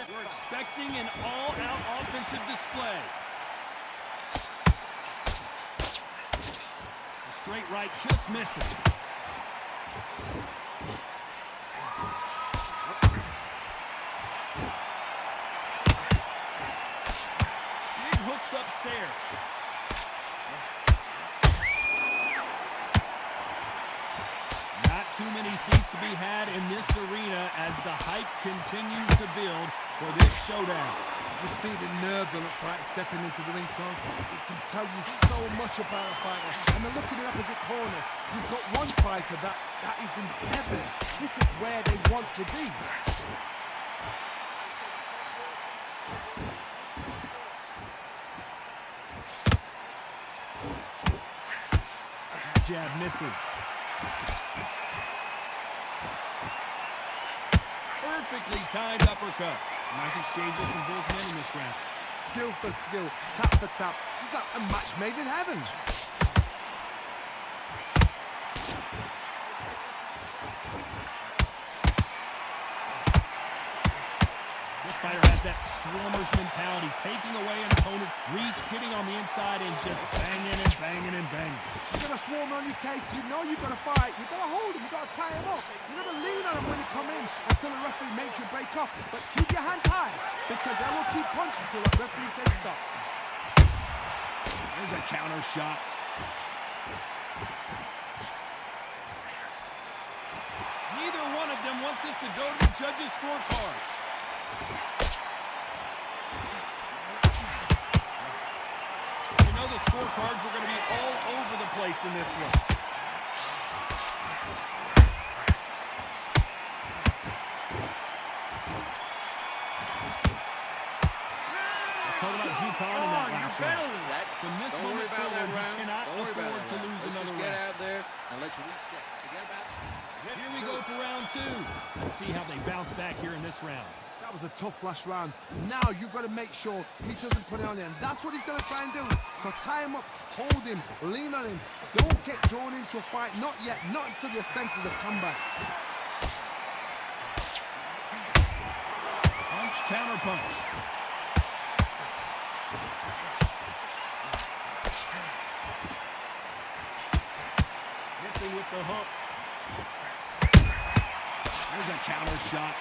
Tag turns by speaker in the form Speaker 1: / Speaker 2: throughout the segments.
Speaker 1: We're expecting an all-out offensive display. The straight right just misses. Big hooks upstairs. Not too many seats to be had in this arena as the hype continues to build for this showdown.
Speaker 2: Just see the nerves on the fight stepping into the ring, Tom. It can tell you so much about a fighter. And then look at the opposite corner. You've got one fighter that is in heaven. This is where they want to be.
Speaker 1: Jab misses. Perfectly timed uppercut. Nice exchanges from both men in this round.
Speaker 2: Skill for skill, tap for tap. Just like a match made in heaven.
Speaker 1: This fighter has that swarmer's mentality, taking away an opponent's reach, getting on the inside and just banging and banging and banging.
Speaker 2: You've got a swarm on your case, you know you've got to fight, you've got to hold him, you've got to tie him up. You've got to lean on him when you come in until the referee makes you break off. But keep your hands high, because they will keep punching until the referee says stop.
Speaker 1: There's a counter shot. Neither one of them want this to go to the judges' scorecard. You know the scorecards are going to be all over the place in this one. Let's talk about Zukon in that last round. From this moment forward, he cannot afford to lose another round.
Speaker 3: Get out there and let's reset. Forget about it.
Speaker 1: Here we go for round two. Let's see how they bounce back here in this round.
Speaker 2: That was a tough last round. Now you've got to make sure he doesn't put it on him. That's what he's going to try and do. So tie him up, hold him, lean on him. Don't get drawn into a fight. Not yet. Not until your senses have come back.
Speaker 1: Punch, counter punch. Missing with the hook. There's a counter shot.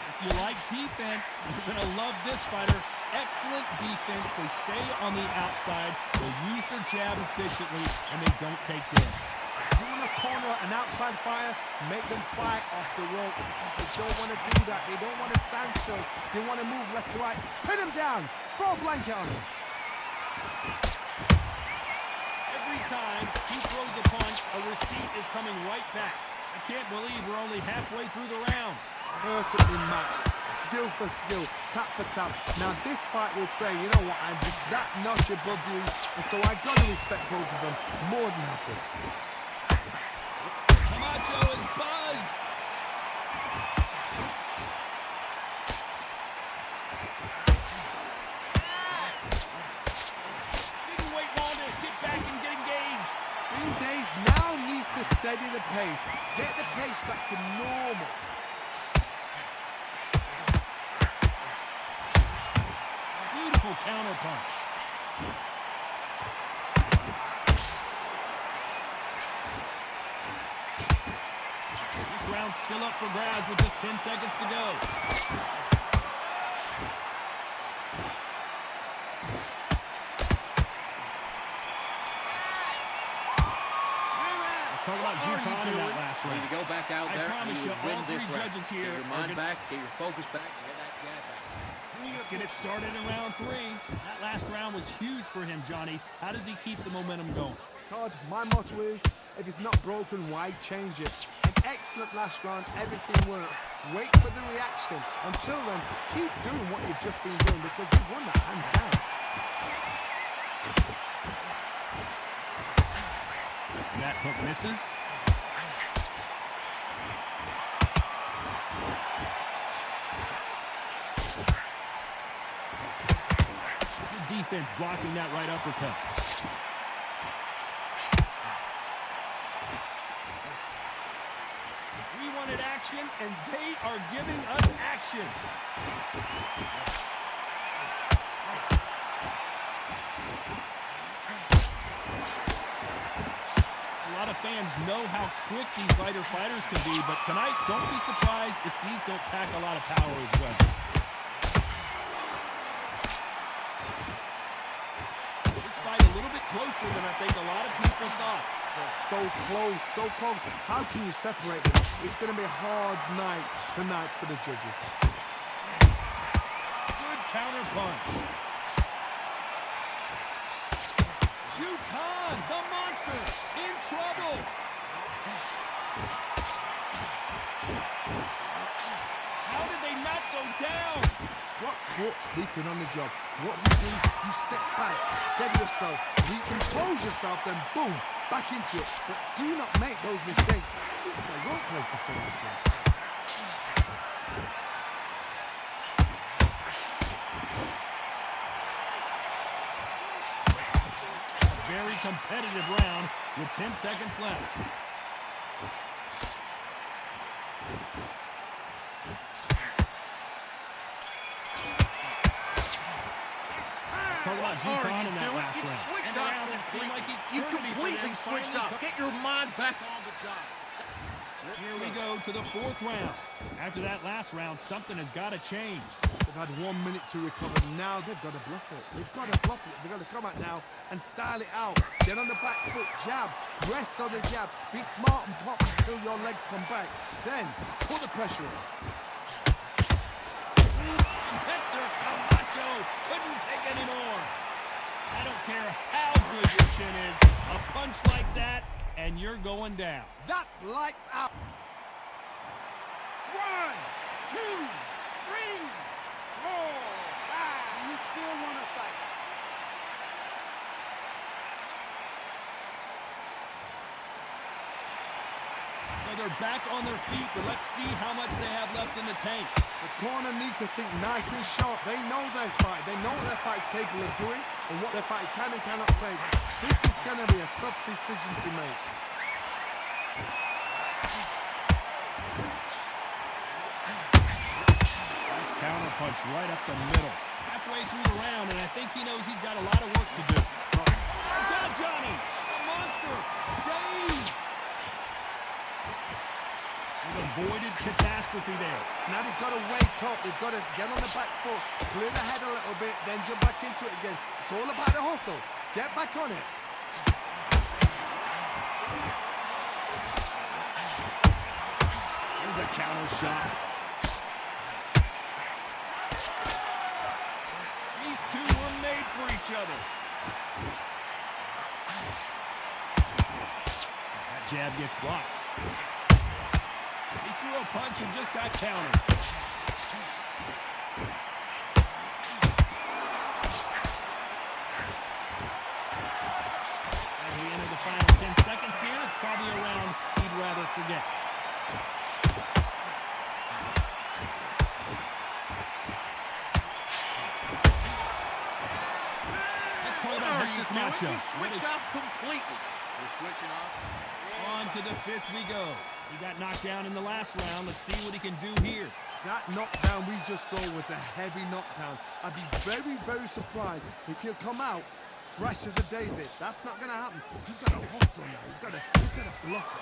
Speaker 1: If you like defense, you're going to love this fighter. Excellent defense. They stay on the outside. They use their jab efficiently, and they don't take damage.
Speaker 2: You want to corner an outside fighter, make them fight off the rope because they don't want to do that. They don't want to stand still. They want to move left to right. Pin him down. Throw a blanket on him.
Speaker 1: Every time he throws a punch, a receipt is coming right back. I can't believe we're only halfway through the round.
Speaker 2: Perfectly matched. Skill for skill, tap for tap. Now this fight will say, you know what, I'm just that notch above you, and so I got to respect both of them more than happy.
Speaker 1: Camacho is buzzed. Didn't wait long to get back and get engaged.
Speaker 2: Green Days now needs to steady the pace, get the pace back to normal.
Speaker 1: Beautiful counter punch. This round's still up for grabs with just 10 seconds to go. Let's talk about Zukon in that last
Speaker 3: You
Speaker 1: round.
Speaker 3: need to go back out there and
Speaker 1: promise
Speaker 3: you
Speaker 1: you,
Speaker 3: win
Speaker 1: all
Speaker 3: this
Speaker 1: three
Speaker 3: round.
Speaker 1: judges here
Speaker 3: Get your
Speaker 1: are
Speaker 3: mind
Speaker 1: gonna-
Speaker 3: back, get your focus back, and get that jab back.
Speaker 1: Let's get it started in round three. That last round was huge for him, Johnny. How does he keep the momentum going?
Speaker 2: Todd, my motto is, if it's not broken, why change it? An excellent last round, everything works. Wait for the reaction. Until then, keep doing what you've just been doing because you've won that hands down.
Speaker 1: That hook misses. Good defense blocking that right uppercut. We wanted action, and they are giving us action. A lot of fans know how quick these lighter fighters can be, but tonight, don't be surprised if these don't pack a lot of power as well. This fight a little bit closer than I think a lot of people thought.
Speaker 2: They're so close, so close. How can you separate them? It's going to be a hard night tonight for the judges.
Speaker 1: Good counter punch. Khan, the monster, in trouble. How did they not go down?
Speaker 2: Got caught sleeping on the job. What do? You step back, steady yourself, recompose yourself, then boom, back into it. But do not make those mistakes. This is the wrong place to fall asleep.
Speaker 1: Very competitive round with 10 seconds left. Talk about Khan in that last round.
Speaker 3: Switched off. You completely switched off. Get your mind back on the job.
Speaker 1: Here we go to the fourth round. After that last round, something has got to change.
Speaker 2: They've had 1 minute to recover. Now they've got to bluff it. They've got to bluff it. They've got to come out now and style it out. Get on the back foot, jab, rest on the jab. Be smart and pop until your legs come back. Then put the pressure on.
Speaker 1: Hector Camacho couldn't take any more. I don't care how good your chin is. A punch like that, and you're going down.
Speaker 2: That's lights out. 1, 2, 3, 4, 5. You still want to fight?
Speaker 1: So they're back on their feet, but let's see how much they have left in the tank.
Speaker 2: The corner need to think nice and sharp. They know their fight. They know what their fight's capable of doing and what their fight can and cannot take. This is going to be a tough decision to make.
Speaker 1: Nice counter punch right up the middle. Halfway through the round, and I think he knows he's got a lot of work to do. Oh, God, Johnny! The monster! Dazed! An avoided catastrophe there.
Speaker 2: Now they've got to wake up. They've got to get on the back foot, clear the head a little bit, then jump back into it again. It's all about the hustle. Get back on it.
Speaker 1: There's a counter shot. These two were made for each other. That jab gets blocked. He threw a punch and just got countered. As we enter the final 10 seconds here, it's probably a round he'd rather forget. Let's talk about Hector Camacho.
Speaker 3: You switched off completely. You're switching off.
Speaker 1: On to the fifth we go. He got knocked down in the last round. Let's see what he can do here.
Speaker 2: That knockdown we just saw was a heavy knockdown. I'd be very, very surprised if he'll come out fresh as a daisy. That's not going to happen. He's got to hustle now. He's got to bluff it.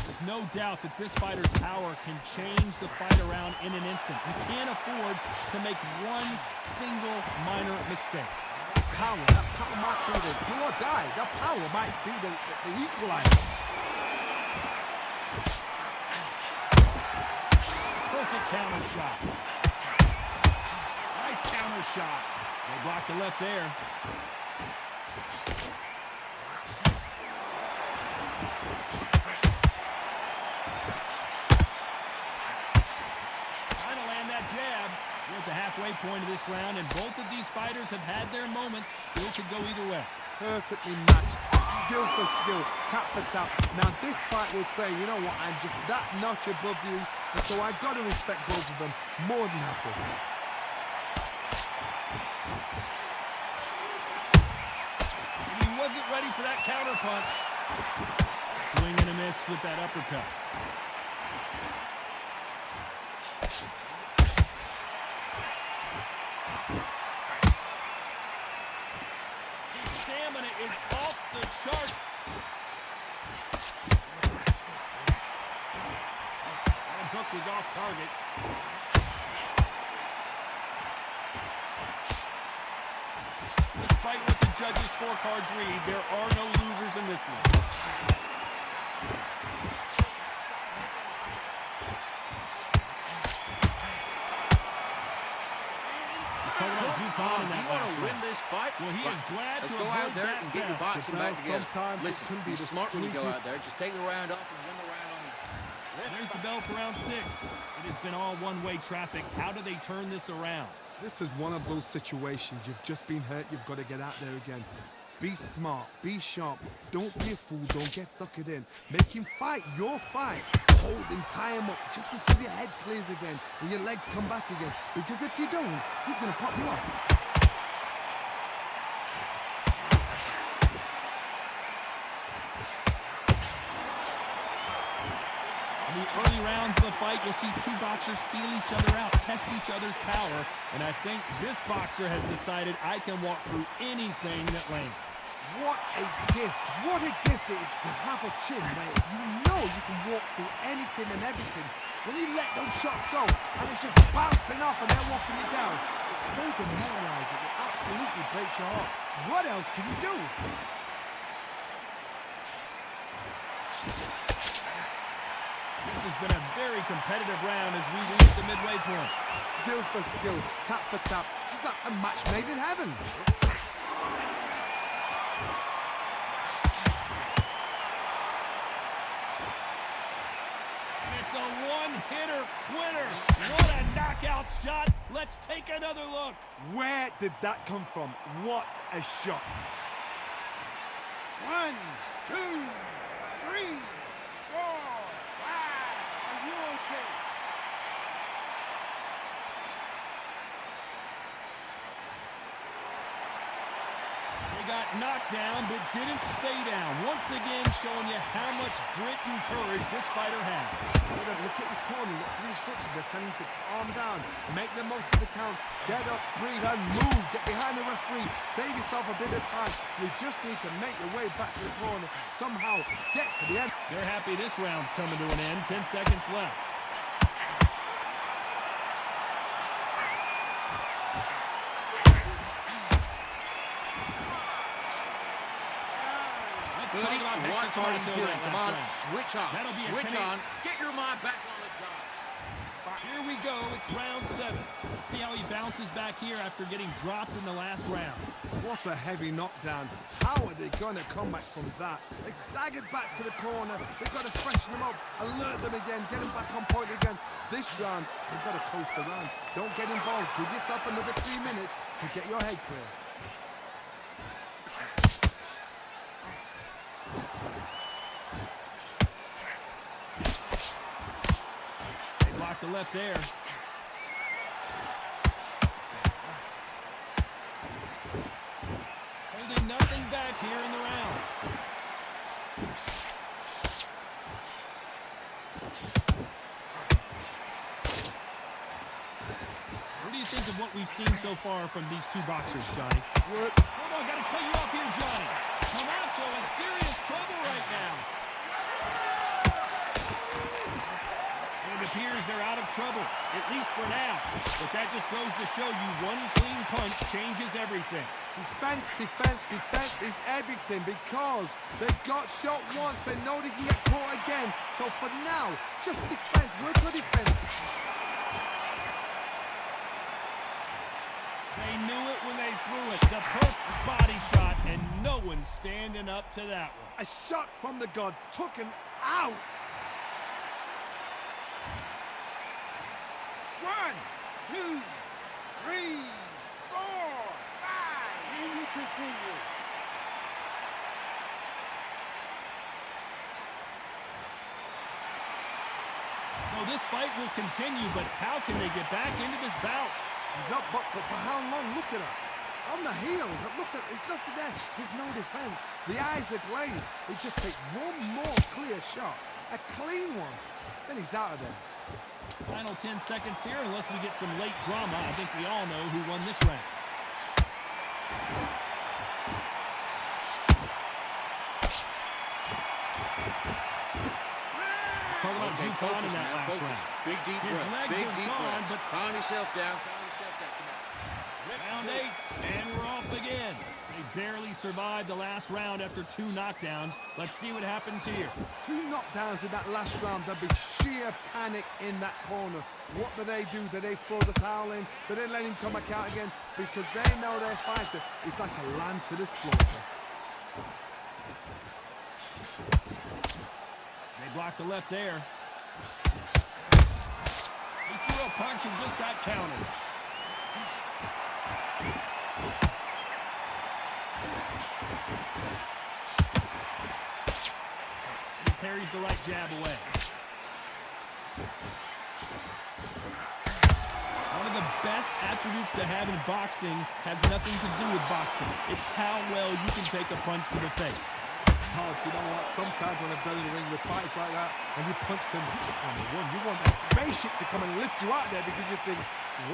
Speaker 1: There's no doubt that this fighter's power can change the fight around in an instant. You can't afford to make one single minor mistake.
Speaker 2: That power might be the do or die. That power might be the equalizer.
Speaker 1: Perfect counter shot. Nice counter shot. They blocked the left there. Jab. We're at the halfway point of this round, and both of these fighters have had their moments. Still could go either way.
Speaker 2: Perfectly matched. Skill for skill. Tap for tap. Now this fight will say, you know what, I'm just that notch above you, and so I've got to respect both of them more than happy.
Speaker 1: counter punch. Swing and a miss with that uppercut. His stamina is off the charts. That hook was off target. Despite what the judges' scorecards read, there are no losers in this one.
Speaker 3: Do you want to win this fight?
Speaker 1: Well, he is glad
Speaker 3: Let's
Speaker 1: to
Speaker 3: go out
Speaker 1: avoid
Speaker 3: there
Speaker 1: that
Speaker 3: and get your
Speaker 1: bout.
Speaker 3: boxing back together.
Speaker 2: Sometimes
Speaker 3: Listen,
Speaker 2: it can be
Speaker 3: be smart when you go
Speaker 2: suited-
Speaker 3: out there. Just take the round off and win the round on you.
Speaker 1: There's the bell for round 6. It has been all one-way traffic. How do they turn this around?
Speaker 2: This is one of those situations. You've just been hurt. You've got to get out there again. Be smart. Be sharp. Don't be a fool. Don't get suckered in. Make him fight your fight. Hold him, tie him up, just until your head clears again and your legs come back again. Because if you don't, he's going to pop you off.
Speaker 1: In the early rounds of the fight, you'll see two boxers feel each other out, test each other's power, and I think this boxer has decided I can walk through anything that lands.
Speaker 2: What a gift. What a gift it is to have a chin where you know you can walk through anything and everything. When you let those shots go and it's just bouncing off and they're walking you down, it's so demoralizing. It absolutely breaks your heart. What else can you do?
Speaker 1: This has been a very competitive round as we reach the midway point.
Speaker 2: Skill for skill, tap for tap, just like a match made in heaven.
Speaker 1: It's a one-hitter quitter. What a knockout shot. Let's take another look.
Speaker 2: Where did that come from? What a shot.
Speaker 4: 1, 2, 3, 4, 5. Are you okay?
Speaker 1: They got knocked down but didn't stay down. Once again showing you how much grit and courage this fighter has.
Speaker 2: Look at his corner, look at the instructions. They're telling him to calm down, make the most of the count, get up, breathe, and move. Get behind the referee, save yourself a bit of time. You just need to make your way back to the corner. Somehow, get to the end.
Speaker 1: They're happy this round's coming to an end. 10 seconds left. Let's talk about
Speaker 3: What
Speaker 1: Hector
Speaker 3: are you
Speaker 1: Camacho
Speaker 3: doing?
Speaker 1: that
Speaker 3: Come
Speaker 1: last
Speaker 3: on,
Speaker 1: round.
Speaker 3: switch on.
Speaker 1: That'll be a
Speaker 3: Switch
Speaker 1: 10-8.
Speaker 3: on. Get your mind back on the job.
Speaker 1: Here we go. It's round 7. Let's see how he bounces back here after getting dropped in the last round.
Speaker 2: What a heavy knockdown. How are they going to come back from that? They staggered back to the corner. They've got to freshen them up, alert them again, get them back on point again. This round, they've got to coast around. Don't get involved. Give yourself another 3 minutes to get your head clear.
Speaker 1: They blocked the left there. Holding nothing back here in the round. What do you think of what we've seen so far from these two boxers, Johnny?
Speaker 2: Work.
Speaker 1: Hold on, gotta cut you off here, Johnny. Camacho in serious trouble right now. And it appears they're out of trouble, at least for now. But that just goes to show you one clean punch changes everything.
Speaker 2: Defense, defense, defense is everything because they got shot once. They know they can get caught again. So for now, just defense. Work on defense.
Speaker 1: They knew it when they threw it. The perfect body shot, and no one's standing up to that one.
Speaker 2: A shot from the gods took him out.
Speaker 4: 1, 2, 3, 4, 5. And you continue.
Speaker 1: So this fight will continue, but how can they get back into this bout?
Speaker 2: He's up, but for how long? Look at her. How on the heels. Look at, there's nothing there. There's no defense. The eyes are glazed. He just takes one more clear shot, a clean one, then he's out of there.
Speaker 1: Final 10 seconds here, unless we get some late drama. I think we all know who won this round. Let's talk about Jupan in that last round.
Speaker 3: Big deep
Speaker 1: His
Speaker 3: breath.
Speaker 1: legs
Speaker 3: Big
Speaker 1: are
Speaker 3: deep
Speaker 1: gone,
Speaker 3: breath.
Speaker 1: but
Speaker 3: Calm yourself down. Calm yourself down. Come on.
Speaker 1: round 8, and we're off again. They barely survived the last round after 2 knockdowns. Let's see what happens here.
Speaker 2: 2 knockdowns in that last round. There'd be sheer panic in that corner. What do? Do they throw the towel in? Do they let him come back out again? Because they know their fighter is like a lamb to the slaughter.
Speaker 1: They blocked the left there. He threw a punch and just got countered. He parries the right jab away. One of the best attributes to have in boxing has nothing to do with boxing. It's how well you can take a punch to the face.
Speaker 2: It's hard, you know what? Sometimes when I've done in the ring with fights like that, and you punch them, you just want to run. You want that spaceship to come and lift you out there because you think,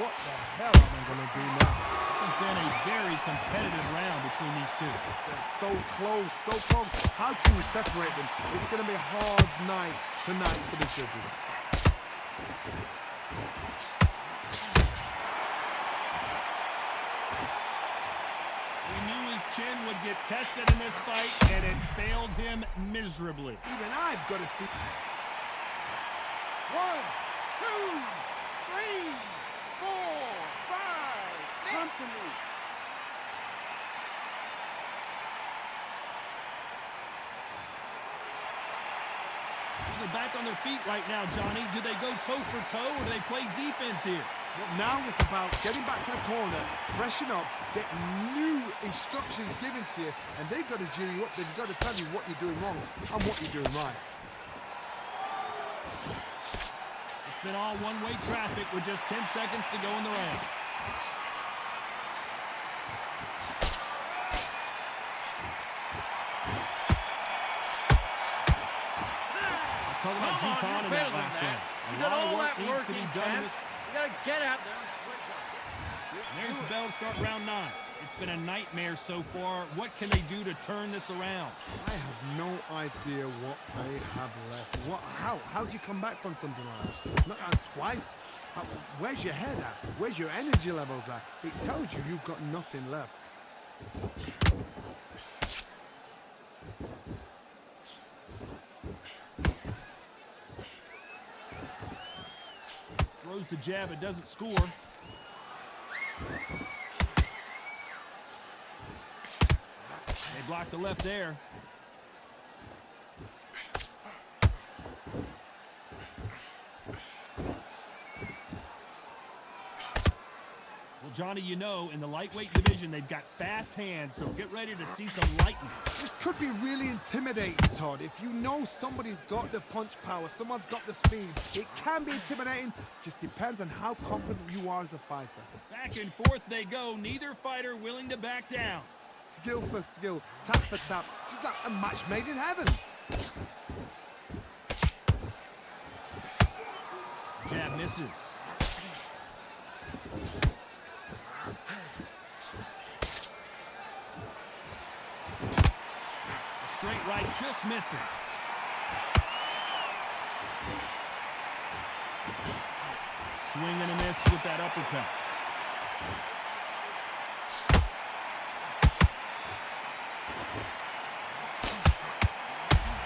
Speaker 2: what the hell am I going to do now?
Speaker 1: This has been a very competitive round between these two.
Speaker 2: They're so close, so close. How can you separate them? It's going to be a hard night tonight for the judges.
Speaker 1: We knew his chin would get tested in this fight, and it failed him miserably.
Speaker 2: Even I've got to see.
Speaker 4: 1, 2, 3, 4, 5, 6. Come to me.
Speaker 1: They're back on their feet right now, Johnny. Do they go toe for toe, or do they play defense here?
Speaker 2: Well, now it's about getting back to the corner, freshen up, get new instructions given to you, and they've got to gee you up. They've got to tell you what you're doing wrong and what you're doing right.
Speaker 1: It's been all one-way traffic with just 10 seconds to go in the round. Let's talk about Jupan in that last round.
Speaker 3: You got all that
Speaker 1: needs
Speaker 3: work
Speaker 1: to be
Speaker 3: in,
Speaker 1: done in
Speaker 3: Cam.
Speaker 1: this.
Speaker 3: You got to get out there and switch up.
Speaker 1: And there's the bell to start round 9. It's been a nightmare so far. What can they do to turn this around?
Speaker 2: I have no idea what they have left. How do you come back from something like that? Not twice. Where's your head at? Where's your energy levels at? It tells you you've got nothing left.
Speaker 1: Throws the jab, it doesn't score. They blocked the left there. Well, Johnny, you know, in the lightweight division, they've got fast hands, so get ready to see some lightning.
Speaker 2: This could be really intimidating, Todd. If you know somebody's got the punch power, someone's got the speed, it can be intimidating. Just depends on how confident you are as a fighter.
Speaker 1: Back and forth they go, neither fighter willing to back down.
Speaker 2: Skill for skill, tap for tap. Just like a match made in heaven.
Speaker 1: Jab misses. A straight right just misses. Swing and a miss with that uppercut.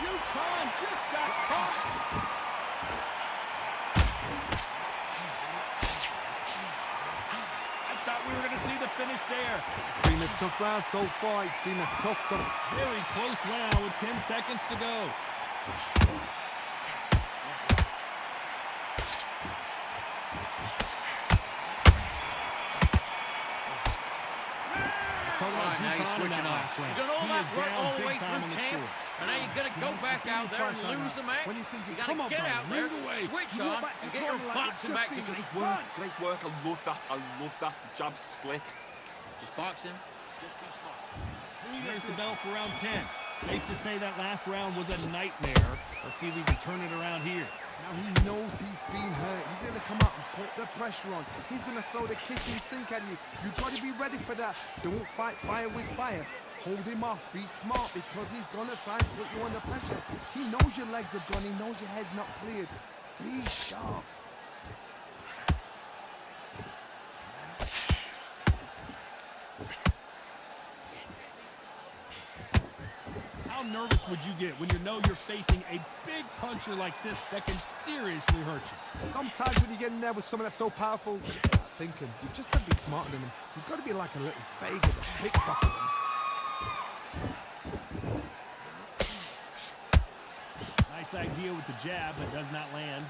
Speaker 1: Jupan just got caught. I thought we were going to see the finish there.
Speaker 2: It's been a tough round so far. It's been a tough.
Speaker 1: Very close round with 10 seconds to go.
Speaker 3: Now you're switching off. You've done all that work all the way through camp, and now you're going to go back out there and lose the match. You got to get out there, switch on, and get your boxing back to
Speaker 5: Great work. I love that. The jab's slick.
Speaker 3: Just box him. Just be smart.
Speaker 1: There's the bell for round 10. Safe to say that last round was a nightmare. Let's see if we can turn it around here.
Speaker 2: Now he knows he's been hurt. He's going to come up and put the pressure on. He's going to throw the kitchen sink at you. You've got to be ready for that. Don't fight fire with fire. Hold him off. Be smart because he's going to try and put you under pressure. He knows your legs are gone. He knows your head's not cleared. Be sharp.
Speaker 1: How nervous would you get when you know you're facing a big puncher like this that can seriously hurt you?
Speaker 2: Sometimes when you get in there with someone that's so powerful, you start thinking, you've just got to be smarter than him. You've got to be like a little faggot to pickpocket him.
Speaker 1: Nice idea with the jab, but does not land.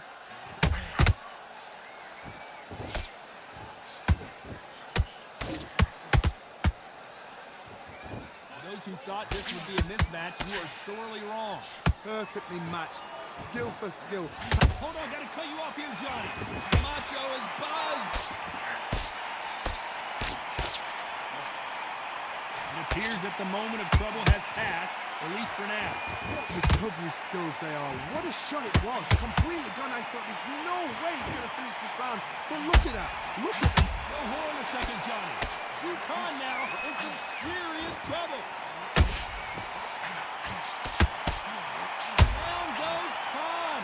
Speaker 1: Those who thought this would be a mismatch, you are sorely wrong.
Speaker 2: Perfectly matched. Skill for skill.
Speaker 1: Hold on, gotta cut you off here, Johnny. Camacho is buzzed. It appears that the moment of trouble has passed, at least for now.
Speaker 2: What recovery skills they are. What a shot it was. Completely gone. I thought there's no way he's going to finish this round. But look at that. Look at that.
Speaker 1: No hold on a second, Johnny. Drew Khan now in some serious trouble. Down goes Khan.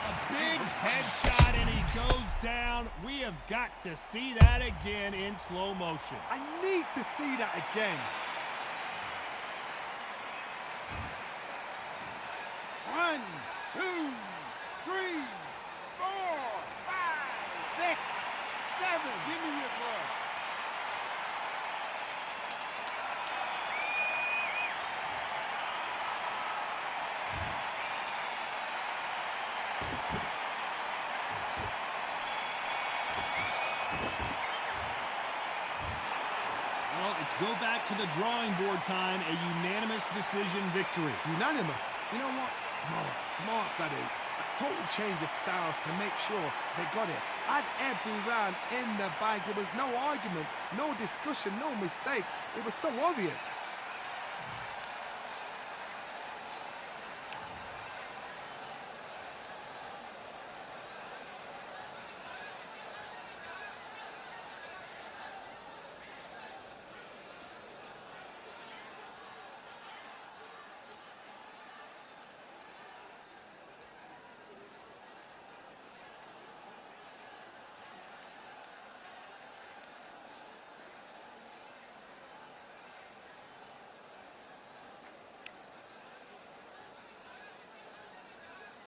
Speaker 1: A big headshot and he goes down. We have got to see that again in slow motion.
Speaker 2: I need to see that again.
Speaker 4: 1, 2, 3, 4, 5, 6, 7. Give me your glove.
Speaker 1: Well, it's go back to the drawing board time, a unanimous decision victory.
Speaker 2: Unanimous. You know what? Smart that is. A total change of styles to make sure they got it. At every round in the bag, there was no argument, no discussion, no mistake. It was so obvious.